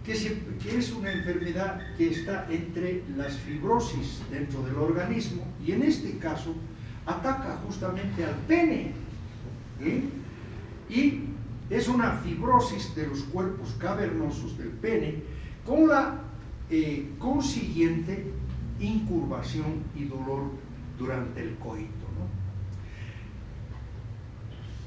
que es una enfermedad que está entre las fibrosis dentro del organismo y en este caso ataca justamente al pene, y es una fibrosis de los cuerpos cavernosos del pene con la consiguiente incurvación y dolor durante el coito, ¿no?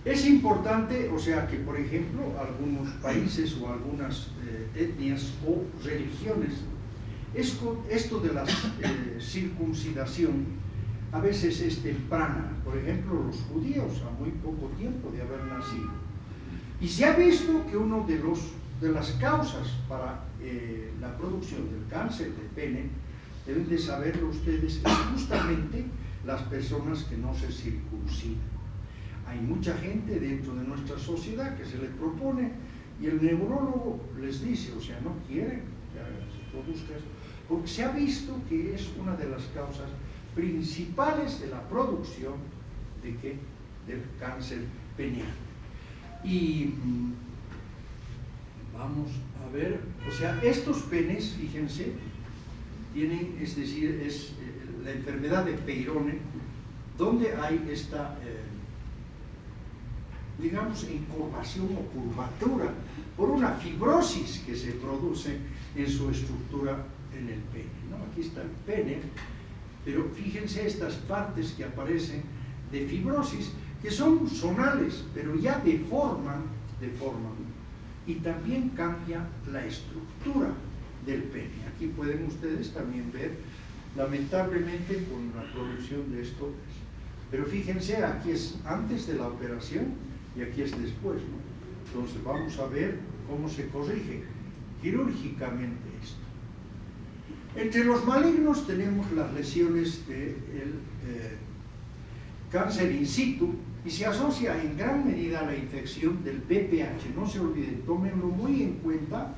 Es importante, o sea, que por ejemplo algunos países o algunas etnias o religiones, esto de la circuncisión a veces es temprana. Por ejemplo, los judíos a muy poco tiempo de haber nacido. Y se ha visto que una de las causas para la producción del cáncer de pene, deben de saberlo ustedes, es justamente las personas que no se circuncidan. Hay mucha gente dentro de nuestra sociedad que se le propone y el neurólogo les dice, o sea, no quieren que se produzca eso, porque se ha visto que es una de las causas principales de la producción del cáncer peneal. Y vamos a ver, o sea, estos penes, fíjense, tienen, es decir, es la enfermedad de Peyronie, donde hay esta, digamos, incurvación o curvatura por una fibrosis que se produce en su estructura en el pene, ¿no? Aquí está el pene, pero fíjense estas partes que aparecen de fibrosis, que son zonales, pero ya deforman, y también cambia la estructura del pene. Aquí pueden ustedes también ver, lamentablemente, con la producción de esto. Pero fíjense, aquí es antes de la operación y aquí es después, ¿no? Entonces vamos a ver cómo se corrige quirúrgicamente esto. Entre los malignos tenemos las lesiones del cáncer in situ y se asocia en gran medida a la infección del VPH. No se olviden, tómenlo muy en cuenta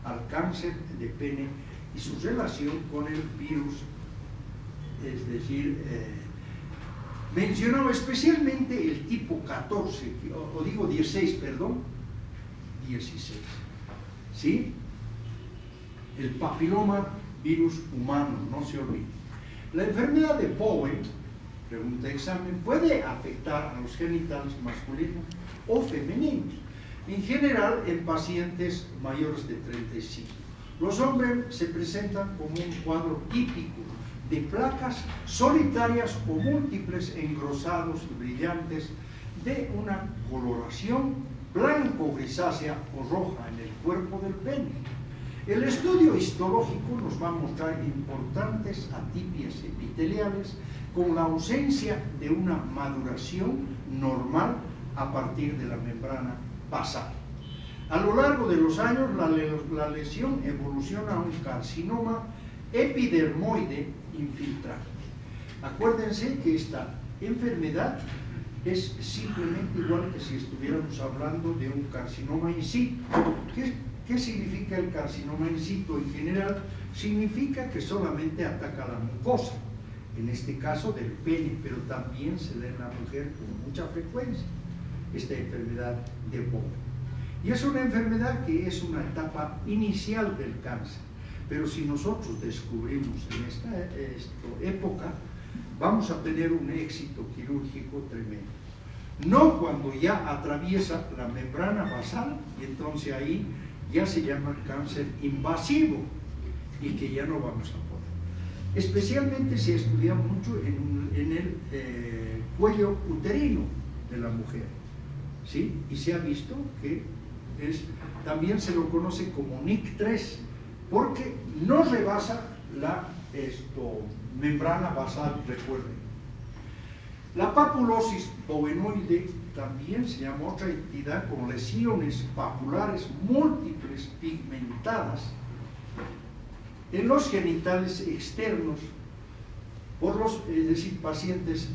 al cáncer de pene y su relación con el virus, es decir, mencionado especialmente el tipo 14, o digo 16, perdón, 16, ¿sí? El papiloma virus humano, no se olvide. La enfermedad de Bowen, pregunta examen, puede afectar a los genitales masculinos o femeninos, en general en pacientes mayores de 35. Los hombres se presentan como un cuadro típico de placas solitarias o múltiples engrosados y brillantes de una coloración blanco-grisácea o roja en el cuerpo del pene. El estudio histológico nos va a mostrar importantes atipias epiteliales con la ausencia de una maduración normal a partir de la membrana basal. A lo largo de los años, la lesión evoluciona a un carcinoma epidermoide infiltrante. Acuérdense que esta enfermedad es simplemente igual que si estuviéramos hablando de un carcinoma in situ. ¿Qué significa el carcinoma in situ? En general, significa que solamente ataca la mucosa, en este caso del pene, pero también se da en la mujer con mucha frecuencia, esta enfermedad de Bowen. Y es una enfermedad que es una etapa inicial del cáncer, pero si nosotros descubrimos en esta época, vamos a tener un éxito quirúrgico tremendo. No cuando ya atraviesa la membrana basal, y entonces ahí ya se llama cáncer invasivo y que ya no vamos a poder. Especialmente se estudia mucho en el cuello uterino de la mujer, ¿sí? Y se ha visto que también se lo conoce como NIC3 porque no rebasa la membrana basal, recuerden. La papulosis bovenoide también se llama otra entidad con lesiones papulares múltiples pigmentadas en los genitales externos por los, es decir, pacientes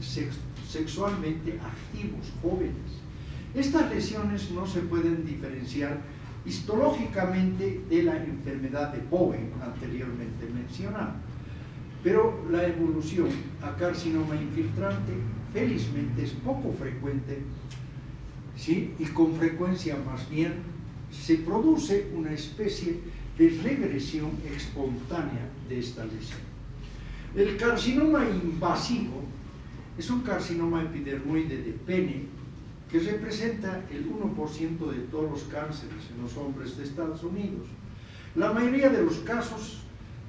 sexualmente activos, jóvenes. Estas lesiones no se pueden diferenciar histológicamente de la enfermedad de Bowen anteriormente mencionada, pero la evolución a carcinoma infiltrante felizmente es poco frecuente, ¿sí? Y con frecuencia más bien se produce una especie de regresión espontánea de esta lesión. El carcinoma invasivo es un carcinoma epidermoide de pene que representa el 1% de todos los cánceres en los hombres de Estados Unidos. La mayoría de los casos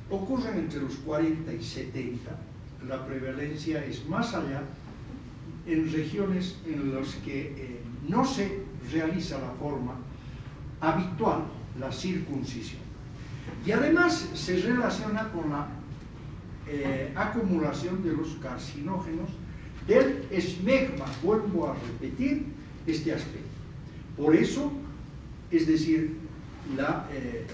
ocurren entre los 40 y 70. La prevalencia es más allá en regiones en las que no se realiza la forma habitual, la circuncisión. Y además se relaciona con la acumulación de los carcinógenos del esmegma. Vuelvo a repetir este aspecto. Por eso, es decir,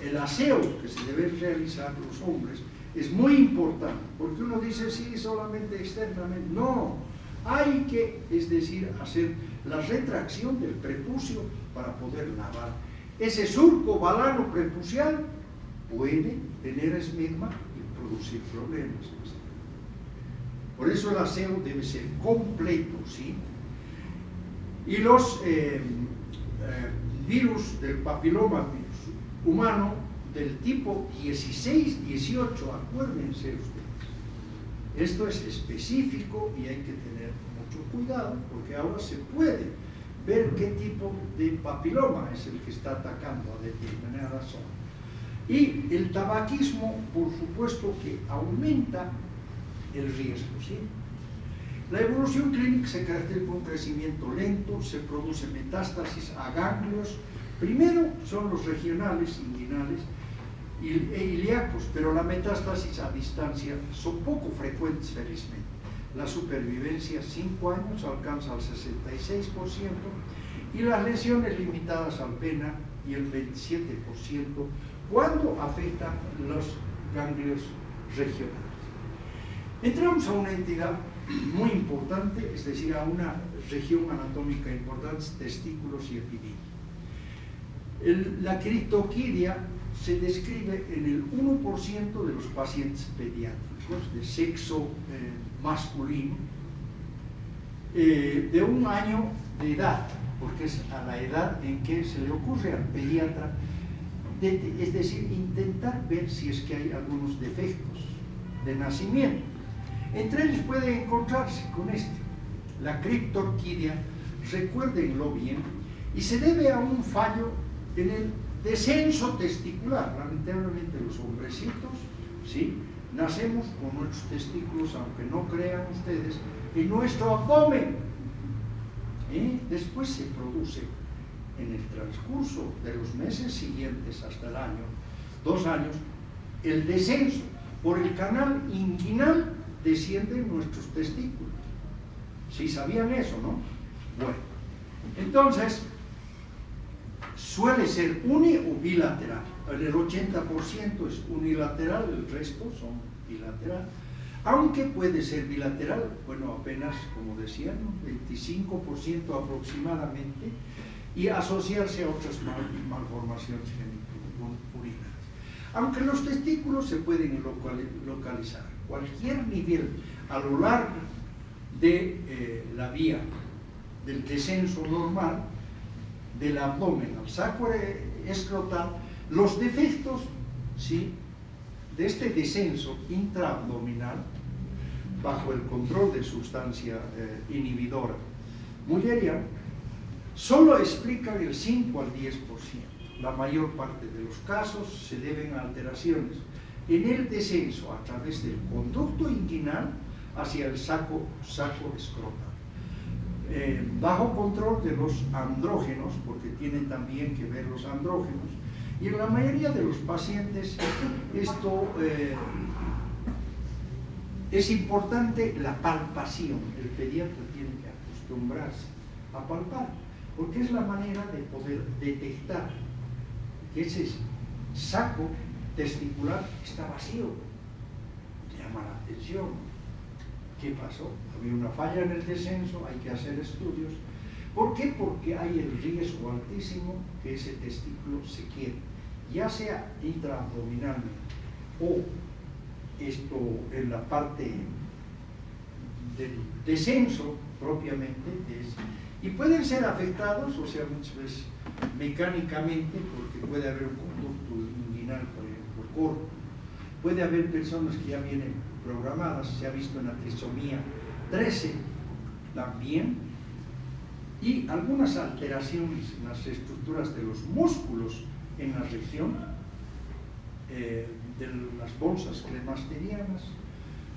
el aseo que se debe realizar los hombres es muy importante, porque uno dice, sí, solamente externamente. No, hay que, es decir, hacer la retracción del prepucio para poder lavar. Ese surco balano prepucial puede tener esmegma y producir problemas. Por eso el aseo debe ser completo, ¿sí? Y los virus del papiloma humano del tipo 16, 18, acuérdense ustedes. Esto es específico y hay que tener mucho cuidado, porque ahora se puede ver qué tipo de papiloma es el que está atacando a determinada zona. Y el tabaquismo, por supuesto, que aumenta el riesgo, ¿sí? La evolución clínica se caracteriza por un crecimiento lento, se produce metástasis a ganglios. Primero son los regionales, inguinales e ilíacos, pero la metástasis a distancia son poco frecuentes, felizmente. La supervivencia 5 años alcanza el 66% y las lesiones limitadas al pena y el 27% cuando afectan los ganglios regionales. Entramos a una entidad muy importante, es decir, a una región anatómica importante, testículos y epidemia. La criptoquidia se describe en el 1% de los pacientes pediátricos de sexo masculino de 1 año de edad, porque es a la edad en que se le ocurre al pediatra, es decir, intentar ver si es que hay algunos defectos de nacimiento. Entre ellos puede encontrarse con la criptorquidia, recuérdenlo bien, y se debe a un fallo en el descenso testicular. Lamentablemente los hombrecitos, ¿sí?, nacemos con nuestros testículos, aunque no crean ustedes, en nuestro abdomen. Después se produce en el transcurso de los meses siguientes hasta el año, 2 años, el descenso. Por el canal inguinal descienden nuestros testículos. ¿Sí sabían eso, no? Bueno, entonces suele ser uni o bilateral. El 80% es unilateral, el resto son bilateral. Aunque puede ser bilateral, bueno, apenas, como decían, 25% aproximadamente, y asociarse a otras malformaciones urinarias. Aunque los testículos se pueden localizar cualquier nivel a lo largo de la vía del descenso normal del abdomen al saco escrotal, los defectos, ¿sí?, de este descenso intraabdominal bajo el control de sustancia inhibidora mulleriana solo explican el 5 al 10%. La mayor parte de los casos se deben a alteraciones en el descenso a través del conducto inguinal hacia el saco escrotal. Bajo control de los andrógenos, porque tienen también que ver los andrógenos, y en la mayoría de los pacientes esto es importante la palpación. El pediatra tiene que acostumbrarse a palpar, porque es la manera de poder detectar que ese saco testicular está vacío. Llama la atención. ¿Qué pasó? Había una falla en el descenso, hay que hacer estudios. ¿Por qué? Porque hay el riesgo altísimo que ese testículo se quede, ya sea intraabdominalmente o esto en la parte del descenso propiamente, y pueden ser afectados, o sea, muchas veces mecánicamente, porque puede haber un conducto inguinal, por ejemplo, corto. Puede haber personas que ya vienen programadas, se ha visto en la trisomía 13 también, y algunas alteraciones en las estructuras de los músculos en la región de las bolsas cremasterianas,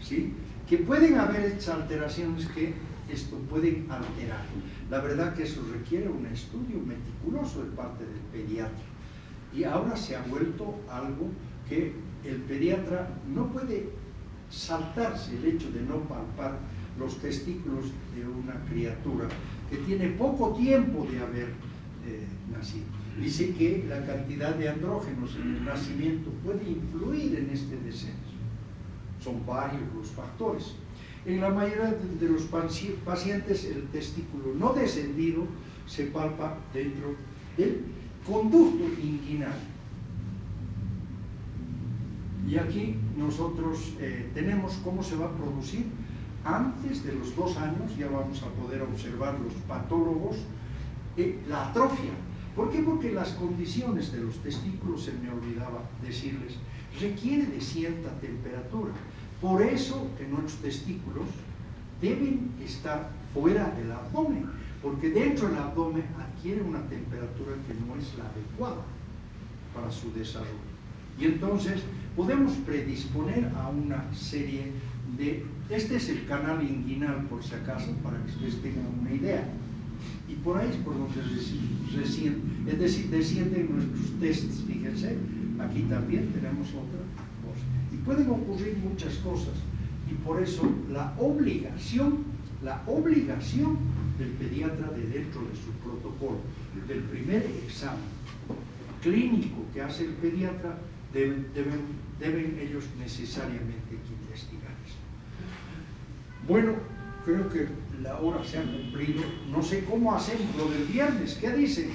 ¿sí? Que pueden haber hecho alteraciones que esto pueden alterar. La verdad que eso requiere un estudio meticuloso de parte del pediatra. Y ahora se ha vuelto algo que el pediatra no puede saltarse el hecho de no palpar los testículos de una criatura que tiene poco tiempo de haber nacido. Dice que la cantidad de andrógenos en el nacimiento puede influir en este descenso. Son varios los factores. En la mayoría de los pacientes el testículo no descendido se palpa dentro del conducto inguinal. Y aquí nosotros tenemos cómo se va a producir. Antes de los 2 años ya vamos a poder observar los patólogos, la atrofia. ¿Por qué? Porque las condiciones de los testículos, se me olvidaba decirles, requiere de cierta temperatura. Por eso que nuestros testículos deben estar fuera del abdomen, porque dentro del abdomen adquiere una temperatura que no es la adecuada para su desarrollo. Y entonces podemos predisponer a una serie de... Este es el canal inguinal, por si acaso, para que ustedes tengan una idea. Y por ahí es por donde descienden nuestros testes, fíjense. Aquí también tenemos otra cosa. Y pueden ocurrir muchas cosas. Y por eso la obligación del pediatra de dentro de su protocolo, del primer examen clínico que hace el pediatra, deben ellos necesariamente investigar eso. Bueno, creo que la hora se ha cumplido. No sé cómo hacemos lo del viernes. ¿Qué dicen?